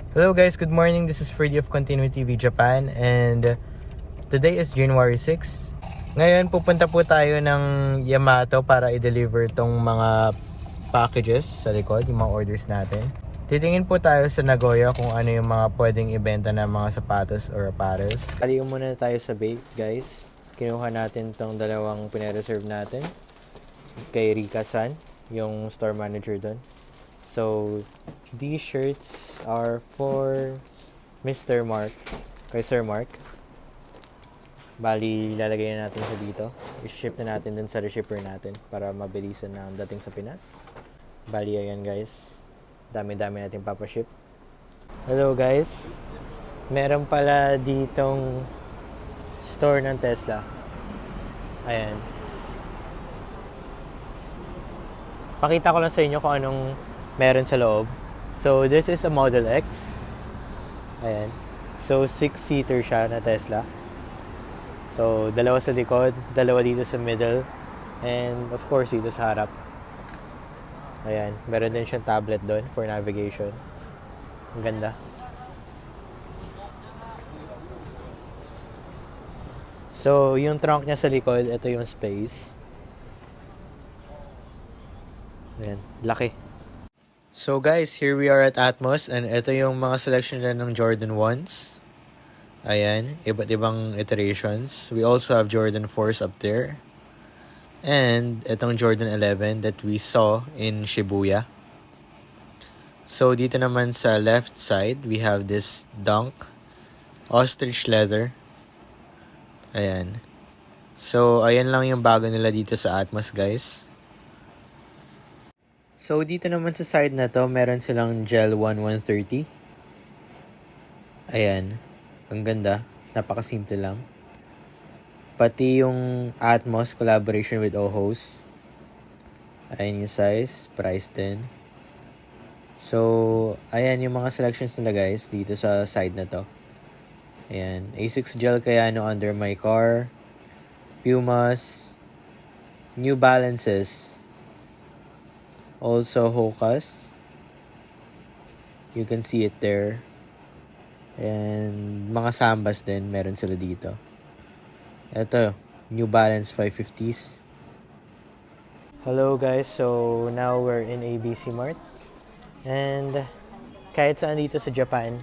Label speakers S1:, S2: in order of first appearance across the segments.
S1: Hello guys, good morning. This is Freddy of Continuity TV Japan and today is January 6. Ngayon pupunta po tayo ng Yamato para i-deliver tong mga packages sa likod, yung mga orders natin. Titingin po tayo sa Nagoya kung ano yung mga pwedeng ibenta na mga sapatos or apparels. Kaliw muna tayo sa bake guys. Kinuha natin tong dalawang pinareserve natin kay Rika-san, yung store manager doon. So, these shirts are for Mr. Mark, kay Sir Mark. Bali, lalagay na natin siya dito. I-ship na natin dun sa shipper natin para mabilisan na ang dating sa Pinas. Bali, ayan guys. Dami-dami natin papaship. Hello guys. Meron pala ditong store ng Tesla. Ayan. Pakita ko lang sa inyo kung anong meron sa loob. So, this is a Model X. Ayan. So, 6-seater siya na Tesla. So, dalawa sa likod, dalawa dito sa middle, and of course, dito sa harap. Ayan. Meron din siyang tablet doon for navigation. Ang ganda. So, yung trunk niya sa likod, ito yung space. Ayan. Laki. So guys, here we are at Atmos and ito yung mga selection nila ng Jordan 1s. Ayan, iba't ibang iterations. We also have Jordan 4s up there. And itong Jordan 11 that we saw in Shibuya. So dito naman sa left side, we have this Dunk ostrich leather. Ayan. So ayan lang yung bago nila dito sa Atmos guys. So, dito naman sa side na to, meron silang Gel 1130. Ayan. Ang ganda. Napakasimple lang. Pati yung Atmos collaboration with Ohos. Ayan yung size. Price din. So, ayan yung mga selections nila guys dito sa side na to. Ayan. Asics Gel Kayano under my car. Pumas. New Balances. Also Hokas. You can see it there. And mga Sambas din, meron sila dito. Ito, New Balance 550s. Hello guys, so now we're in ABC Mart. And kahit saan dito sa Japan,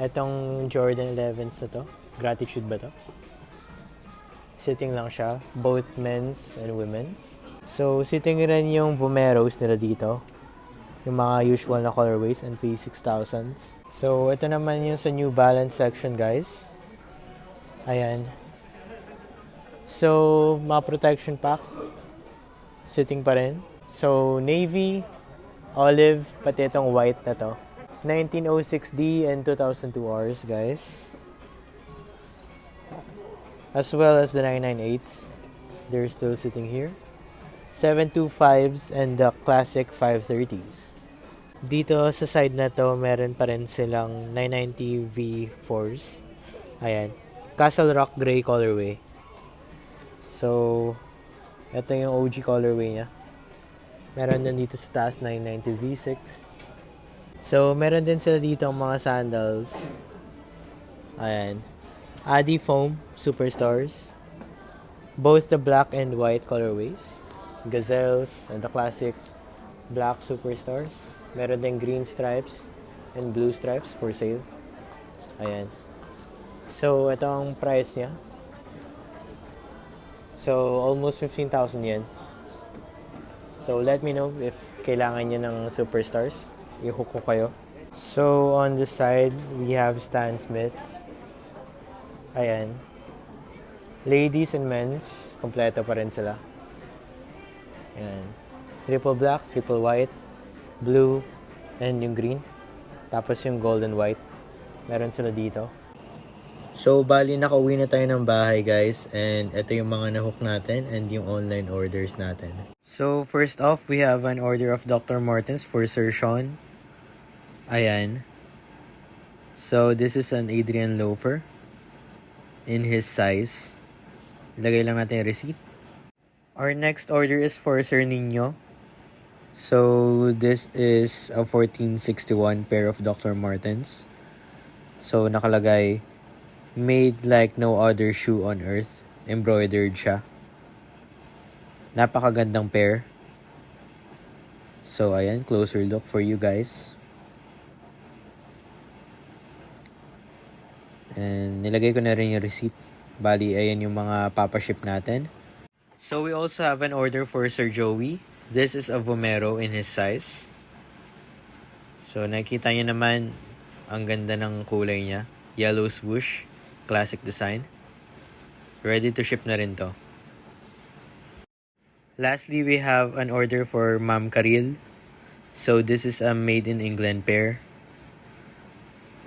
S1: etong Jordan 11s na to, Gratitude ba to? Sitting lang siya, both men's and women's. So, sitting rin yung Vomeros nila dito. Yung mga usual na colorways and P6000s. So, ito naman yung sa New Balance section, guys. Ayan. So, mga protection pack. Sitting pa rin. So, navy, olive, pati itong white na to. 1906D and 2002Rs, guys. As well as the 998s. They're still sitting here. 725s and the classic 530s. Dito sa side na to, meron pa rin silang 990 V4s. Ayan. Castle Rock Gray colorway. So, ito yung OG colorway niya. Meron din dito sa taas 990 V6. So, meron din sila dito ang mga sandals. Ayan. Adi Foam Superstars. Both the black and white colorways. Gazelles and the classic black Superstars. Meron din green stripes and blue stripes for sale. Ayan. So, ito ang price niya. So, almost 15,000 yen. So, let me know if kailangan niyo ng Superstars. I-hook ko kayo. So, on the side, we have Stan Smiths. Ayan. Ladies and men's, kompleto pa rin sila. Ayan. Triple black, triple white, blue, and yung green. Tapos yung gold and white. Meron sila dito. So, bali nakauwi na tayo ng bahay guys. And ito yung mga nahook natin and yung online orders natin. So, first off, we have an order of Dr. Martens for Sir Sean. Ayan. So, this is an Adrian loafer. In his size. Lagay lang natin yung receipt. Our next order is for Sir Nino. So, this is a 1461 pair of Dr. Martens. So, nakalagay, made like no other shoe on earth. Embroidered siya. Napakagandang pair. So, ayan, closer look for you guys. And nilagay ko na rin yung receipt. Bali, ayan yung mga papaship natin. So, we also have an order for Sir Joey. This is a Vomero in his size. So, nakikita nyo naman, ang ganda ng kulay niya. Yellow swoosh. Classic design. Ready to ship na rin to. Lastly, we have an order for Ma'am Karil. So, this is a made in England pair.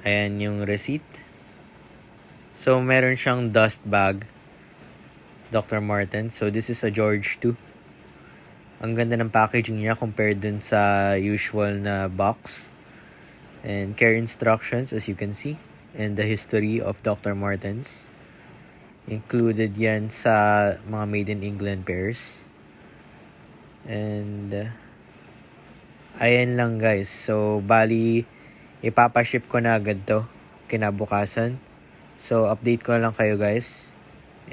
S1: Ayan yung receipt. So, meron siyang dust bag. Dr. Martens. So, this is a George 2. Ang ganda ng packaging niya compared dun sa usual na box. And care instructions as you can see. And the history of Dr. Martens. Included yan sa mga made in England pairs. And ayan lang guys. So, bali, ipapaship ko na agad to kinabukasan. So, update ko lang kayo guys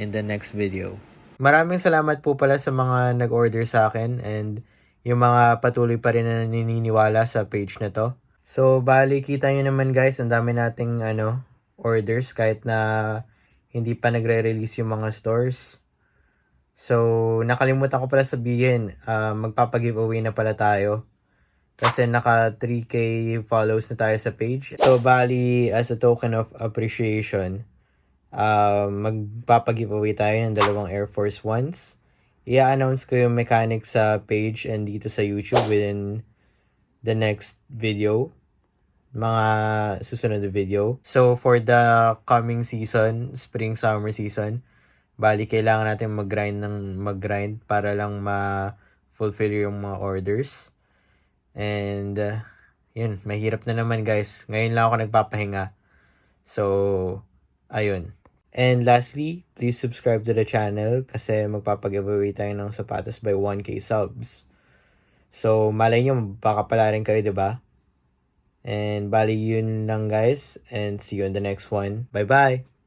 S1: in the next video. Maraming salamat po pala sa mga nag-order sa akin and yung mga patuloy pa rin na naniniwala sa page na to. So, bali, kita nyo naman guys, ang dami nating orders kahit na hindi pa nagre-release yung mga stores. So, nakalimutan ko pala sabihin, magpapag-giveaway na pala tayo. Kasi naka 3K follows na tayo sa page. So, bali, as a token of appreciation, magpapag-giveaway tayo ng 2 Air Force Ones. I-announce ko yung mechanics sa page and dito sa YouTube within the next video. Mga susunod na video. So, for the coming season, spring-summer season, bali, kailangan natin mag-grind para lang ma-fulfill yung mga orders. And, yun, mahirap na naman guys. Ngayon lang ako nagpapahinga. So, ayun. And lastly, please subscribe to the channel kasi magpapag-giveaway tayo ng sapatos by 1K subs. So, malay nyo, baka pala rin kayo, diba? And, bali, yun lang guys. And see you in the next one. Bye-bye!